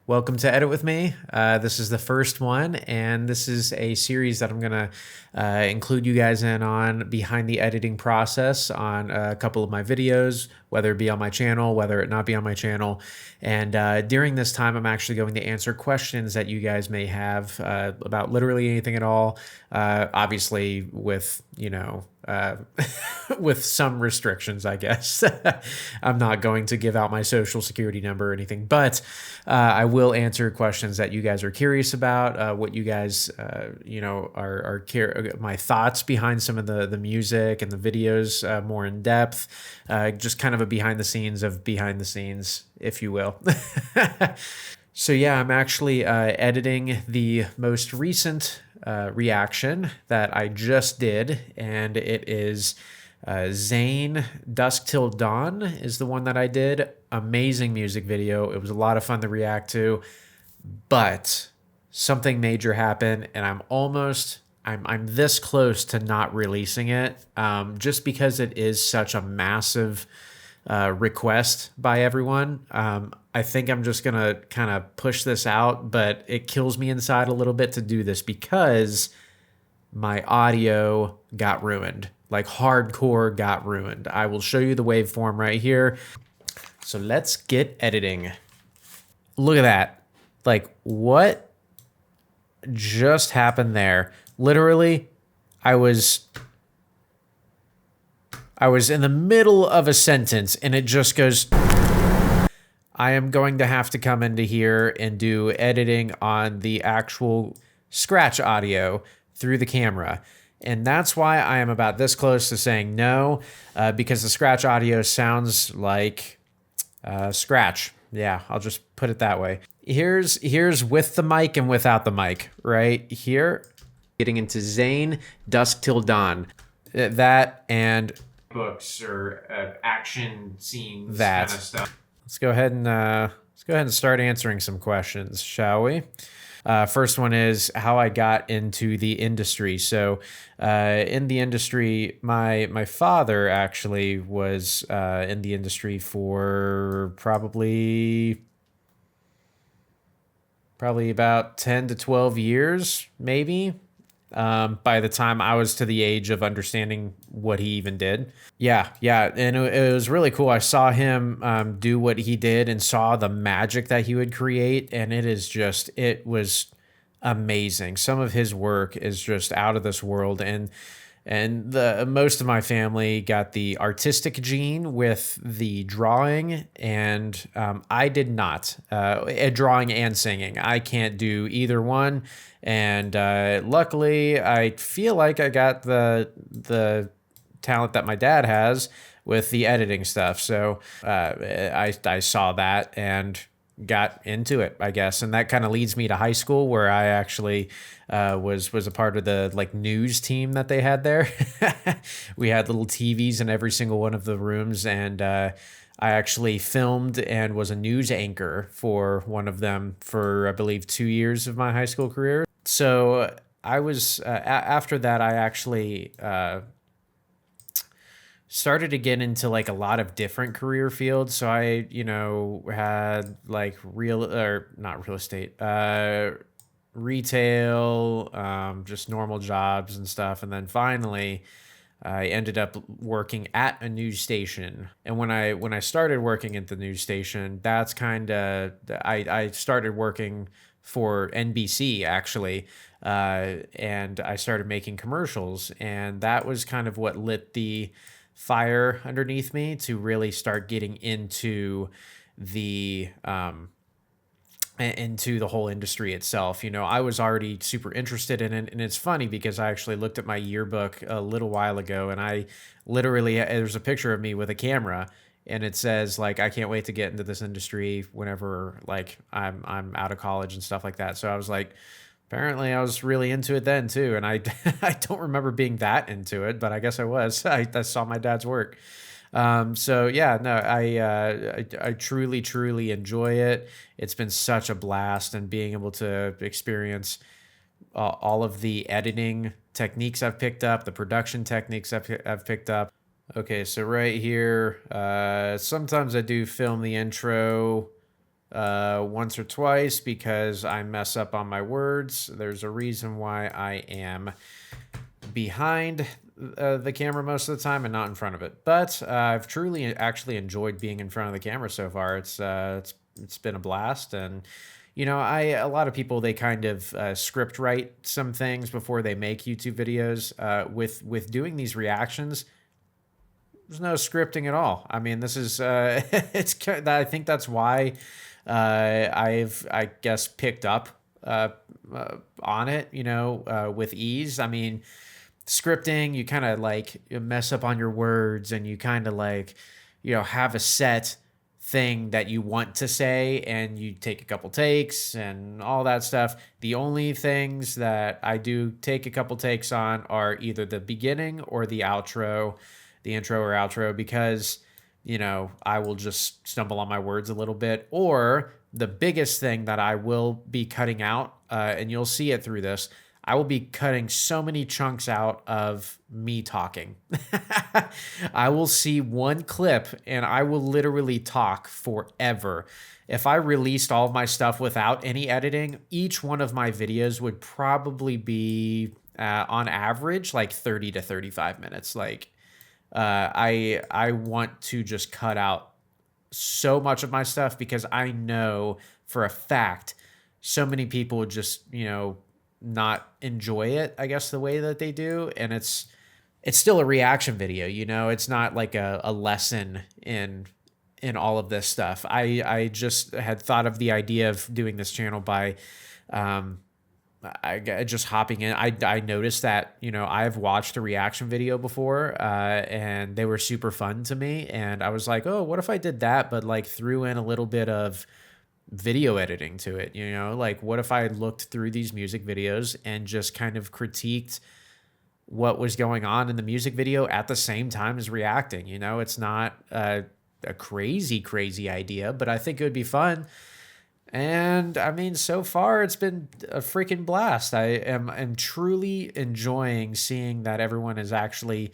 Welcome to Edit with me. This is the first one, and this is a series that I'm going to include you guys in on behind the editing process on a couple of my videos, whether it be on my channel, whether it not be on my channel. And during this time, I'm actually going to answer questions that you guys may have about literally anything at all. Obviously, with, with some restrictions, I guess. I'm not going to give out my social security number or anything, but I will answer questions that you guys are curious about, what you guys, my thoughts behind some of the music and the videos more in depth, just kind of a behind the scenes of behind the scenes, if you will. So yeah, I'm actually editing the most recent reaction that I just did, and it is Zane Dusk Till Dawn is the one that I did. Amazing music video. It was a lot of fun to react to, but something major happened, and I'm this close to not releasing it, just because it is such a massive request by everyone. I think I'm just gonna kind of push this out, but it kills me inside a little bit to do this because my audio got ruined, like hardcore got ruined. I will show you the waveform right here. So let's get editing. Look at that. Like, what just happened there? Literally, I was in the middle of a sentence and it just goes. I am going to have to come into here and do editing on the actual scratch audio through the camera. And that's why I am about this close to saying no, because the scratch audio sounds like scratch. Yeah, I'll just put it that way. Here's with the mic and without the mic, right here. Getting into Zane, Dusk Till Dawn. That and books or action scenes, that kind of stuff. Let's go ahead and start answering some questions, shall we? First one is how I got into the industry. So in the industry, my father actually was in the industry for probably about 10 to 12 years, maybe. By the time I was to the age of understanding what he even did. Yeah, and it was really cool. I saw him do what he did and saw the magic that he would create, and it was amazing. Some of his work is just out of this world, and the most of my family got the artistic gene with the drawing, and I did not. Drawing and singing, I can't do either one. And luckily, I feel like I got the talent that my dad has with the editing stuff. So I saw that and got into it, I guess. And that kind of leads me to high school, where I actually was a part of the news team that they had there. We had little TVs in every single one of the rooms, and I actually filmed and was a news anchor for one of them for, I believe, 2 years of my high school career. So I was, after that, I actually started to get into a lot of different career fields. So I, had not real estate, retail, just normal jobs and stuff. And then finally, I ended up working at a news station. And when I started working at the news station, that's I started working for NBC actually, and I started making commercials, and that was kind of what lit the fire underneath me to really start getting into the whole industry itself. I was already super interested in it, and it's funny because I actually looked at my yearbook a little while ago, and I literally, there's a picture of me with a camera, and it says I can't wait to get into this industry whenever I'm out of college and stuff like that. So I was like, apparently I was really into it then too, and I I don't remember being that into it, but I guess I was. I saw my dad's work. So yeah, no, I truly enjoy it. It's been such a blast, and being able to experience all of the editing techniques I've picked up, the production techniques I've picked up. Okay, so right here, sometimes I do film the intro once or twice because I mess up on my words. There's a reason why I am behind the camera most of the time and not in front of it. But I've truly actually enjoyed being in front of the camera so far. It's been a blast. And you know, a lot of people, they kind of script write some things before they make YouTube videos. With doing these reactions, there's no scripting at all. I mean, this is I think that's why I guess picked up on it, you know, with ease. I mean, scripting, you kind of like you mess up on your words, and you kind of like, you know, have a set thing that you want to say, and you take a couple takes and all that stuff. The only things that I do take a couple takes on are either the beginning or the outro, the intro or outro, because, you know, I will just stumble on my words a little bit. Or the biggest thing that I will be cutting out, and you'll see it through this, I will be cutting so many chunks out of me talking. I will see one clip and I will literally talk forever. If I released all of my stuff without any editing, each one of my videos would probably be on average like 30 to 35 minutes. Like I want to just cut out so much of my stuff because I know for a fact so many people would just, you know, not enjoy it, I guess, the way that they do. And it's still a reaction video, you know, it's not like a lesson in all of this stuff. I just had thought of the idea of doing this channel by just hopping in. I noticed that, you know, I've watched a reaction video before, and they were super fun to me. And I was like, oh, what if I did that, but like threw in a little bit of video editing to it, you know, like what if I looked through these music videos and just kind of critiqued what was going on in the music video at the same time as reacting. You know, it's not a crazy idea, but I think it would be fun. And I mean, so far it's been a freaking blast. I'm truly enjoying seeing that everyone is actually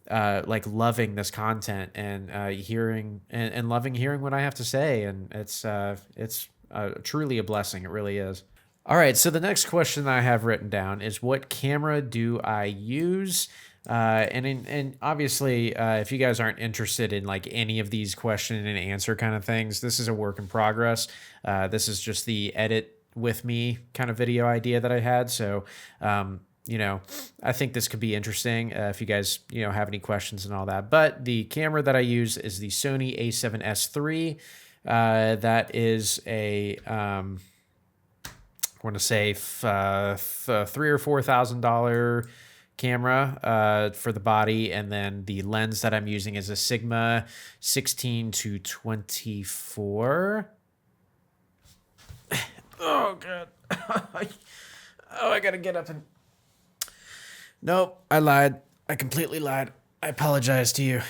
like loving this content and hearing and loving hearing what I have to say. And it's truly a blessing. It really is. All right. So the next question that I have written down is, what camera do I use? And obviously, if you guys aren't interested in like any of these question and answer kind of things, this is a work in progress. This is just the edit with me kind of video idea that I had. So, you know, I think this could be interesting if you guys, you know, have any questions and all that. But the camera that I use is the Sony a7S III. That is a, I want to say $3,000 or $4,000 camera for the body, and then the lens that I'm using is a Sigma 16 to 24. Oh god. Oh, I gotta get up and. Nope, I lied. I completely lied. I apologize to you.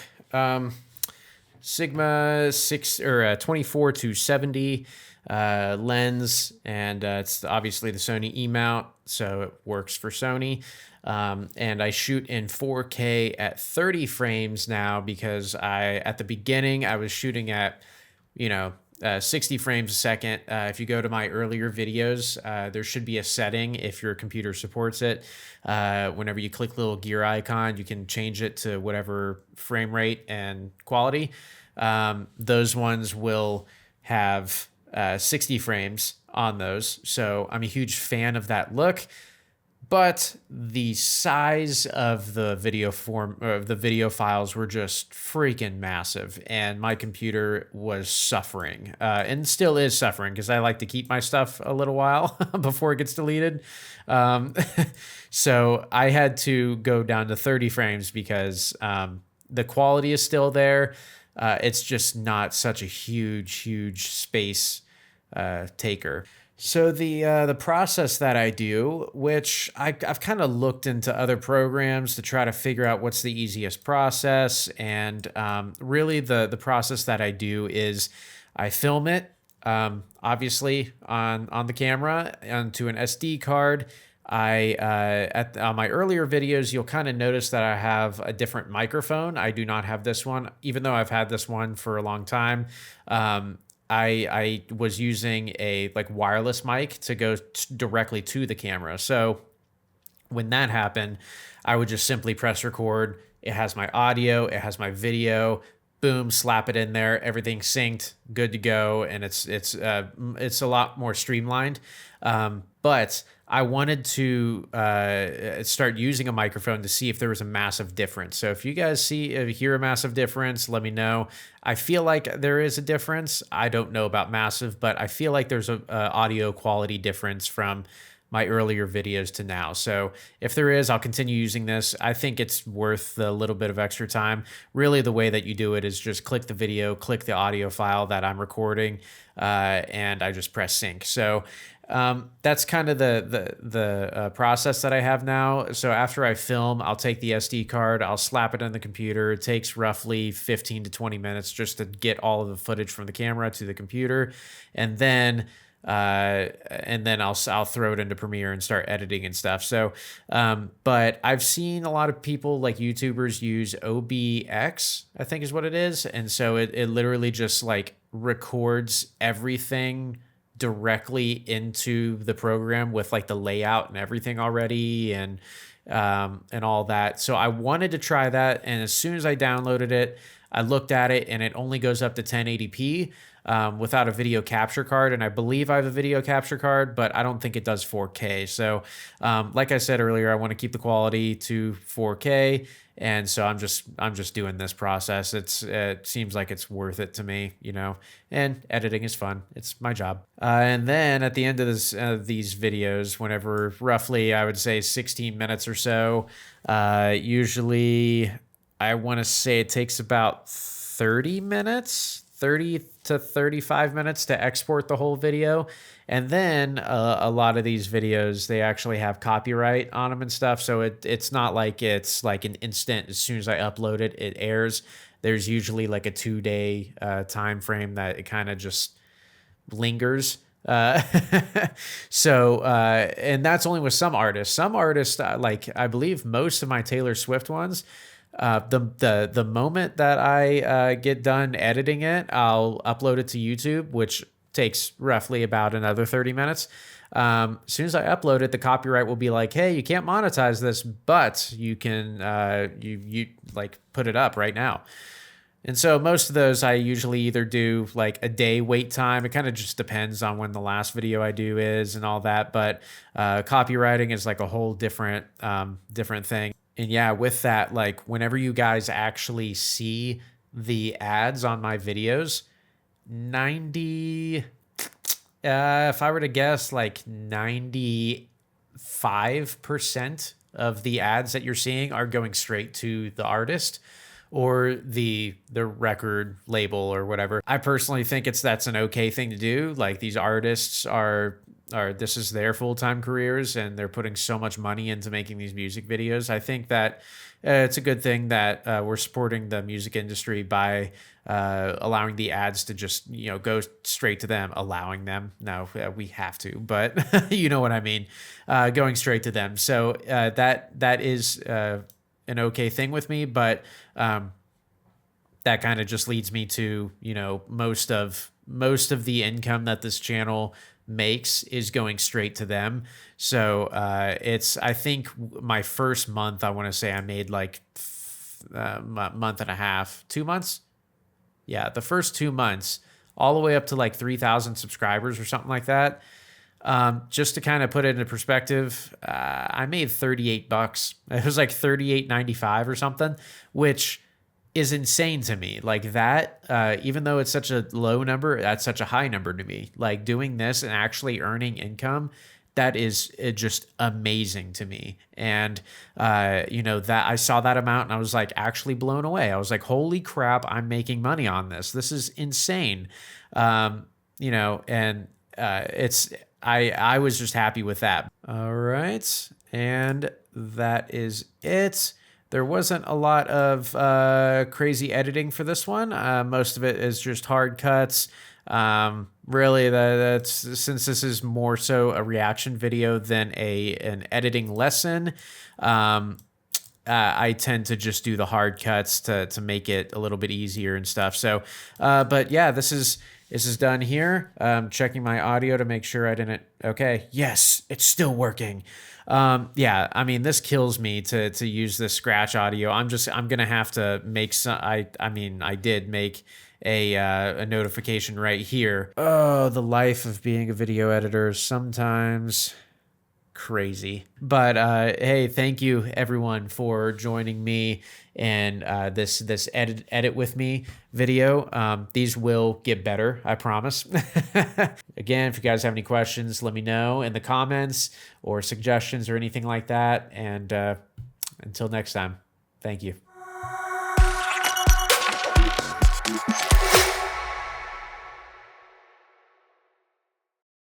Sigma 24 to 70 lens, and it's obviously the Sony E mount, so it works for Sony. And I shoot in 4K at 30 frames now because at the beginning I was shooting at, you know, 60 frames a second. If you go to my earlier videos, there should be a setting, if your computer supports it. Whenever you click the little gear icon, you can change it to whatever frame rate and quality. Those ones will have 60 frames on those. So I'm a huge fan of that look. But the size of the video files were just freaking massive, and my computer was suffering, and still is suffering because I like to keep my stuff a little while before it gets deleted. So I had to go down to 30 frames because the quality is still there. It's just not such a huge space taker. So the process that I do, which I've kind of looked into other programs to try to figure out what's the easiest process, and really the process that I do is I film it, obviously on the camera onto an SD card. On my earlier videos, you'll kind of notice that I have a different microphone. I do not have this one, even though I've had this one for a long time. I was using a like wireless mic to go directly to the camera. So when that happened, I would just simply press record. It has my audio, it has my video. Boom, slap it in there. Everything's synced, good to go, and it's a lot more streamlined. But I wanted to start using a microphone to see if there was a massive difference. So if you guys hear a massive difference, let me know. I feel like there is a difference. I don't know about massive, but I feel like there's a audio quality difference from my earlier videos to now. So if there is, I'll continue using this. I think it's worth the little bit of extra time. Really, the way that you do it is just click the video, click the audio file that I'm recording, and I just press sync. So that's kind of the process that I have now. So after I film, I'll take the SD card, I'll slap it in the computer. It takes roughly 15 to 20 minutes just to get all of the footage from the camera to the computer, and then I'll throw it into Premiere and start editing and stuff. So, but I've seen a lot of people like YouTubers use OBX, I think is what it is. And so it literally just like records everything directly into the program with like the layout and everything already and all that. So I wanted to try that. And as soon as I downloaded it, I looked at it and it only goes up to 1080p. Without a video capture card. And I believe I have a video capture card, but I don't think it does 4K. So like I said earlier, I want to keep the quality to 4K. And so I'm just doing this process. It seems like it's worth it to me, you know, and editing is fun. It's my job. And then at the end of these videos, whenever roughly I would say 16 minutes or so, usually I want to say it takes about 30 minutes, 30 to 35 minutes to export the whole video. And then a lot of these videos, they actually have copyright on them and stuff. So it's not like it's like an instant, as soon as I upload it, it airs. There's usually like a 2-day time frame that it kind of just lingers. So and that's only with some artists. Some artists, like I believe most of my Taylor Swift ones, the moment that I get done editing it, I'll upload it to YouTube, which takes roughly about another 30 minutes. As soon as I upload it, the copyright will be like, hey, you can't monetize this, but you can you like put it up right now. And so most of those I usually either do like a day wait time. It kind of just depends on when the last video I do is and all that. But copywriting is like a whole different thing. And yeah, with that, like whenever you guys actually see the ads on my videos, 90, if I were to guess, like 95% of the ads that you're seeing are going straight to the artist or the record label or whatever. I personally think that's an okay thing to do. Like these artists are this is their full-time careers and they're putting so much money into making these music videos. I think that it's a good thing that we're supporting the music industry by allowing the ads to just, you know, go straight to them, allowing them. No, we have to, but you know what I mean, going straight to them. So that is an okay thing with me, but that kind of just leads me to, you know, most of the income that this channel makes is going straight to them. So I think my first month, I want to say I made like a month and a half, 2 months. Yeah, the first 2 months, all the way up to like 3,000 subscribers or something like that. Just to kind of put it into perspective, I made $38. It was like $38.95 or something, which is insane to me. Like that, even though it's such a low number, that's such a high number to me. Like doing this and actually earning income, that is just amazing to me. And, you know, that I saw that amount and I was like actually blown away. I was like, holy crap, I'm making money on this. This is insane. You know, and I was just happy with that. All right. And that is it. There wasn't a lot of crazy editing for this one. Most of it is just hard cuts. Really, that's since this is more so a reaction video than an editing lesson. I tend to just do the hard cuts to make it a little bit easier and stuff. So, but yeah, this is This is done here. Checking my audio to make sure I didn't. Okay. Yes, it's still working. Yeah, I mean, this kills me to use this scratch audio. I'm gonna have to make some. I did make a notification right here. Oh, the life of being a video editor is sometimes crazy. But hey, thank you everyone for joining me and this edit with me video. These will get better, I promise. Again, if you guys have any questions, let me know in the comments or suggestions or anything like that. And until next time, thank you.